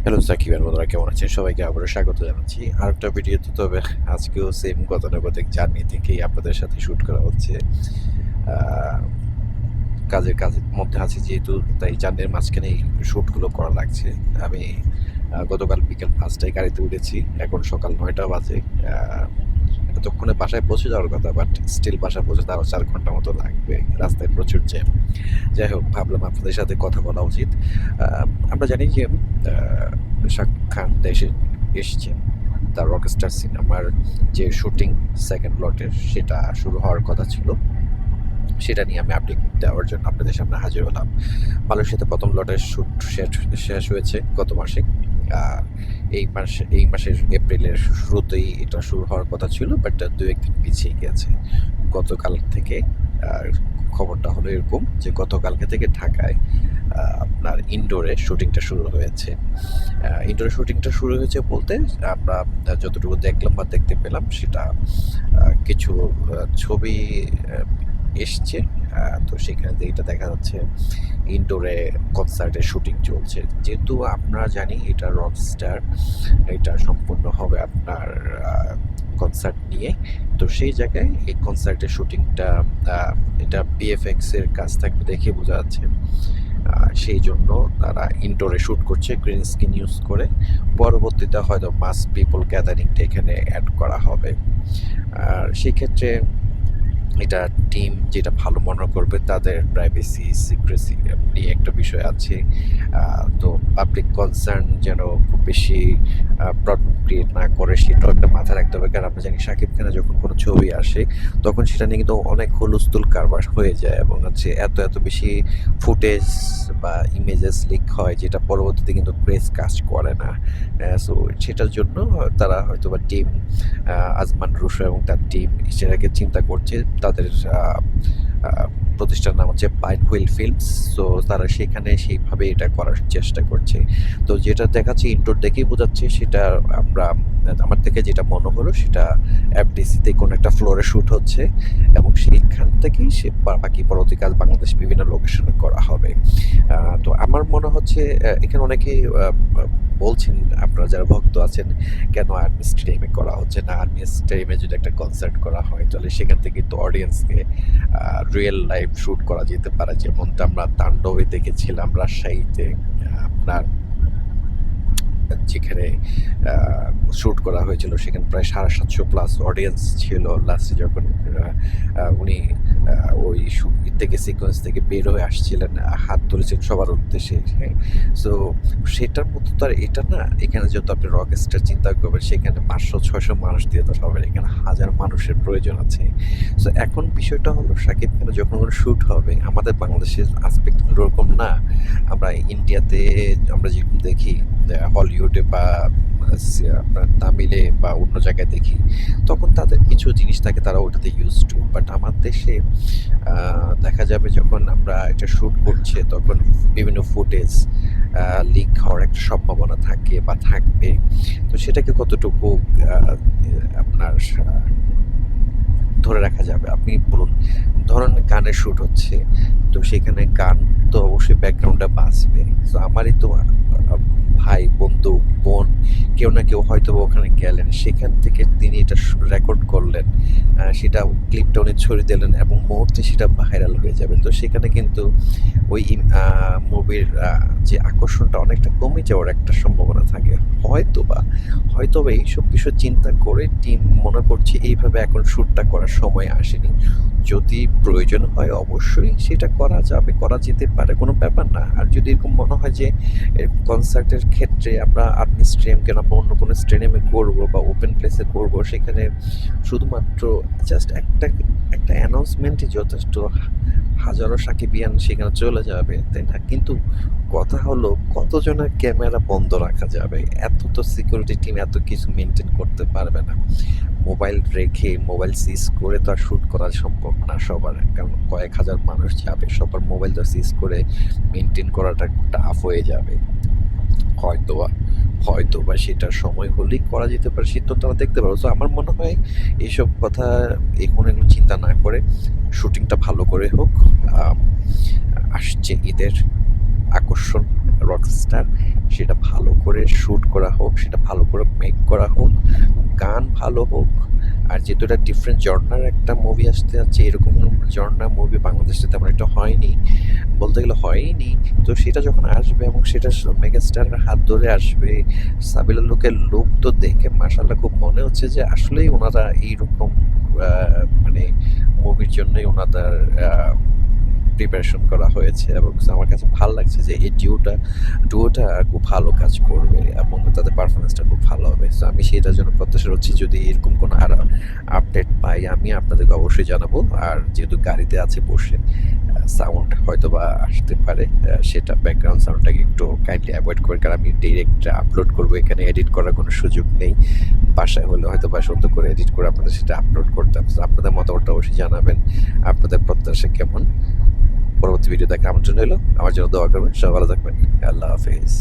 Hello Shakib আর বন্ধুরা, কেমন আছেন? সবাইকে আবারও স্বাগত জানাচ্ছি আরেকটা ভিডিওতে। তবে আজকেও সেম গতানুগতিক জার্নি থেকেই আপনাদের সাথে শ্যুট করা হচ্ছে। আহ, কাজের মধ্যে আছি যেহেতু, তাই জার্নির মাঝখানেই শ্যুটগুলো করা লাগছে। আমি গতকাল বিকেল 5টায় গাড়িতে উঠেছি, এখন সকাল 9টা বাজে। এতক্ষণে বাসায় পৌঁছে যাওয়ার কথা, বাট স্টিল বাসায় পৌঁছে আরও 4 ঘন্টা মতো লাগবে, রাস্তায় প্রচুর জ্যাম। যাই হোক, ভাবলাম আপনাদের সাথে কথা বলা উচিত। আমরা জানি যে শাকিব খান দেশে এসছেন, তার রকস্টার সিনেমার যে শুটিং সেকেন্ড লটের সেটা শুরু হওয়ার কথা ছিল। সেটা নিয়ে আমি আপডেট দেওয়ার জন্য আপনাদের সামনে হাজির হলাম। মালয়েশিয়াতে প্রথম লটের শ্যুট শেষ হয়েছে গত মাসে। আহ, এই মাসের এপ্রিলের শুরুতেই এটা শুরু হওয়ার কথা ছিল, বাট 2-1 দিন পিছিয়ে গেছে। গতকাল থেকে আর খবরটা হলো এরকম যে গতকালকে থেকে ঢাকায় আপনার ইনডোরে শুটিংটা শুরু হয়েছে। ইনডোরে শুটিংটা শুরু হয়েছে বলতে আমরা যতটুকু দেখলাম বা দেখতে পেলাম সেটা কিছু ছবি এসছে। তো সেখানে এটা দেখা যাচ্ছে ইনডোরে কনসার্টের শুটিং চলছে। যেহেতু আপনারা জানি এটা রকস্টার, এটা সম্পূর্ণ হবে আপনার কনসার্ট নিয়ে। তো সেই জায়গায় এই কনসার্টের শুটিংটা এটা বিএফএক্স এর কাজ থাকবে দেখে বোঝা যাচ্ছে। সেই জন্য তারা ইনডোরে শ্যুট করছে গ্রিন স্ক্রিন ইউজ করে। পরবর্তীতে হয়তো মাস পিপল গ্যাদারিংটা এখানে অ্যাড করা হবে। আর সেক্ষেত্রে এটা টিম যেটা ভালো মনে করবে, তাদের প্রাইভেসি সিক্রেসি নিয়ে একটা বিষয় আছে। তো পাবলিক কনসার্ন যেন খুব বেশি প্রবলেম ক্রিয়েট না করে, সেটাও একটা মাথায় রাখতে হবে। কারণ আমরা জানি শাকিব খানের যখন কোনো ছবি আসে তখন সেটা নিয়ে কিন্তু অনেক হুলস্থুল কারবার হয়ে যায়, এবং হচ্ছে এত বেশি ফুটেজ বা ইমেজেস লিক হয় যেটা পরবর্তীতে কিন্তু প্রেস কাজ করে না। সো সেটার জন্য তারা হয়তো বা টিম আজমান রুশো এবং তার টিম সেটাকে চিন্তা করছে। তাদের প্রতিষ্ঠান নাম হচ্ছে পাইন হুইল ফিল্মস। সো তারা সেখানে সেইভাবে এটা করার চেষ্টা করছে। তো যেটা দেখাচ্ছে ইনডোর দেখেই বোঝাচ্ছে, সেটা আমার থেকে যেটা মনে হলো সেটা এফডিসিতে কোনো একটা ফ্লোরে শ্যুট হচ্ছে, এবং সেইখান থেকেই সে বাকি পরবর্তী কাজ বাংলাদেশ বিভিন্ন লোকেশনে করা হবে। তো আমার মনে হচ্ছে এখানে অনেকেই বলছেন, আপনারা যারা ভক্ত আছেন, কেন আর্মি স্টেডিয়ামে করা হচ্ছে না? আর্মি স্টেডিয়ামে যদি একটা কনসার্ট করা হয় তাহলে সেখান থেকে তো অডিয়েন্সকে রিয়েল লাইভ শ্যুট করা যেতে পারে, যেমনটা আমরা তাণ্ডবে দেখেছিলাম রাজশাহীতে। আপনার যেখানে শ্যুট করা হয়েছিল সেখানে প্রায় 750+ অডিয়েন্স ছিল। লাস্টে যখন উনি ওই থেকে সিকোয়েন্স থেকে বের হয়ে আসছিলেন, হাত তুলেছেন সবার উদ্দেশ্যে। হ্যাঁ, সো সেটার মতো তো আর এটা না। এখানে যেহেতু আপনি রকস্টার চিন্তা করবেন, সেখানে 500-600 মানুষ দিয়ে তো হবে, এখানে হাজার মানুষের প্রয়োজন আছে। সো এখন বিষয়টা হলো, শাকিব খানের যখন কোনো শ্যুট হবে, আমাদের বাংলাদেশের আসপেক্ট ওরকম না। আমরা ইন্ডিয়াতে আমরা যেরকম দেখি, হলিউডে বা আপনার তামিলে বা অন্য জায়গায় দেখি, তখন তাদের কিছু জিনিস থাকে, তারা ওটাতে ইউজ টু। বাট আমার দেশে দেখা যাবে যখন আমরা এটা শ্যুট করছে তখন বিভিন্ন ফুটেজ লিক হওয়ার একটা সম্ভাবনা থাকে বা থাকবে। তো সেটাকে কতটুকু আপনার ধরে রাখা যাবে? আপনি বলুন, ধরেন গানের শ্যুট হচ্ছে, তো সেখানে গান তো অবশ্যই ব্যাকগ্রাউন্ডে বাজবে। তো আমারই তো ভাই, বন্ধু, বোন, কেউ না কেউ হয়তো ওখানে গেলেন, সেখান থেকে তিনি এটা রেকর্ড করলেন, সেটা ক্লিপটা উনি ছড়িয়ে দিলেন এবং মুহূর্তে সেটা ভাইরাল হয়ে যাবে। তো সেখানে কিন্তু ওই মুভির যে আকর্ষণটা অনেকটা কমে যাওয়ার একটা সম্ভাবনা থাকে। হয়তোবা এইসব বিষয় চিন্তা করে টিম মনে করছে এইভাবে এখন শ্যুটটা করার সময় আসেনি। যদি প্রয়োজন হয় অবশ্যই সেটা করা যাবে, করা যেতে পারে, কোনো ব্যাপার না। আর যদি এরকম মনে হয় যে কনসার্টের ক্ষেত্রে আমরা আর্মি স্টেডিয়াম কেন, আমরা অন্য কোনো স্টেডিয়ামে করবো বা ওপেন প্লেসে করবো, সেখানে শুধুমাত্র জাস্ট একটা অ্যানাউন্সমেন্টই যথেষ্ট। হাজারো সাকিবিয়ান সেখানে চলে যাবে, তাই না? কিন্তু কথা হলো, কতজনের ক্যামেরা বন্ধ রাখা যাবে? এত তো সিকিউরিটি টিম এত কিছু মেনটেন করতে পারবে না। মোবাইল রেখে, মোবাইল সিজ করে তো আর শ্যুট করা সম্ভব না সবার, কারণ কয়েক হাজার মানুষ যাবে, সবার মোবাইল তো সিজ করে মেনটেন করাটা টাফ হয়ে যাবে। হয়তোবা সেটার সময় হলেই করা যেতে পারে, সিদ্ধান্ত আমরা দেখতে পারবো। তো আমার মনে হয় এইসব কথা এখন এগুলো চিন্তা না করে শুটিংটা ভালো করে হোক। আসছে ঈদের আকর্ষণ রকস্টার, সেটা ভালো করে করে শ্যুট করা হোক, সেটা ভালো করে মেক করা হোক, গান ভালো হোক। আর যেহেতু এটা ডিফারেন্ট জনরার একটা মুভি আসতে যাচ্ছে, এরকম জনরার মুভি বাংলাদেশে তেমন একটা হয়নি, বলতে গেলে হয়নি। তো সেটা যখন আসবে এবং সেটা মেগাস্টারের হাত ধরে আসবে, সাবিলা লোকের লুক তো দেখে মাশাআল্লাহ খুব মনে হচ্ছে যে আসলেই ওনারা এইরকম মানে মুভির জন্যই ওনাদের প্রিপারেশন করা হয়েছে। এবং আমার কাছে ভালো লাগছে যে এই ডুয়োটা খুব ভালো কাজ করবে এবং তাদের পারফরমেন্সটা খুব ভালো হবে। তো আমি সেটার জন্য প্রত্যাশা করছি, যদি এরকম কোনো আর আপডেট পাই আমি আপনাদেরকে অবশ্যই জানাবো। আর যেহেতু গাড়িতে আছে বসে, সাউন্ড হয়তো বা আসতে পারে, সেটা ব্যাকগ্রাউন্ড সাউন্ডটাকে একটু কাইন্ডলি অ্যাভয়েড করে, কারণ আমি ডিরেক্ট আপলোড করবো, এখানে এডিট করার কোনো সুযোগ নেই। বাসায় হলে হয়তো বা সুন্দর করে এডিট করে আপনাদের সেটা আপলোড করতাম। তো আপনাদের মতামতটা অবশ্যই জানাবেন, আপনাদের প্রত্যাশা কেমন। পরবর্তী ভিডিও দেখার আমন্ত্রণ রইল, আমার জন্য দোয়া করবেন। সবাই ভালো থাকবেন। আল্লাহ হাফেজ।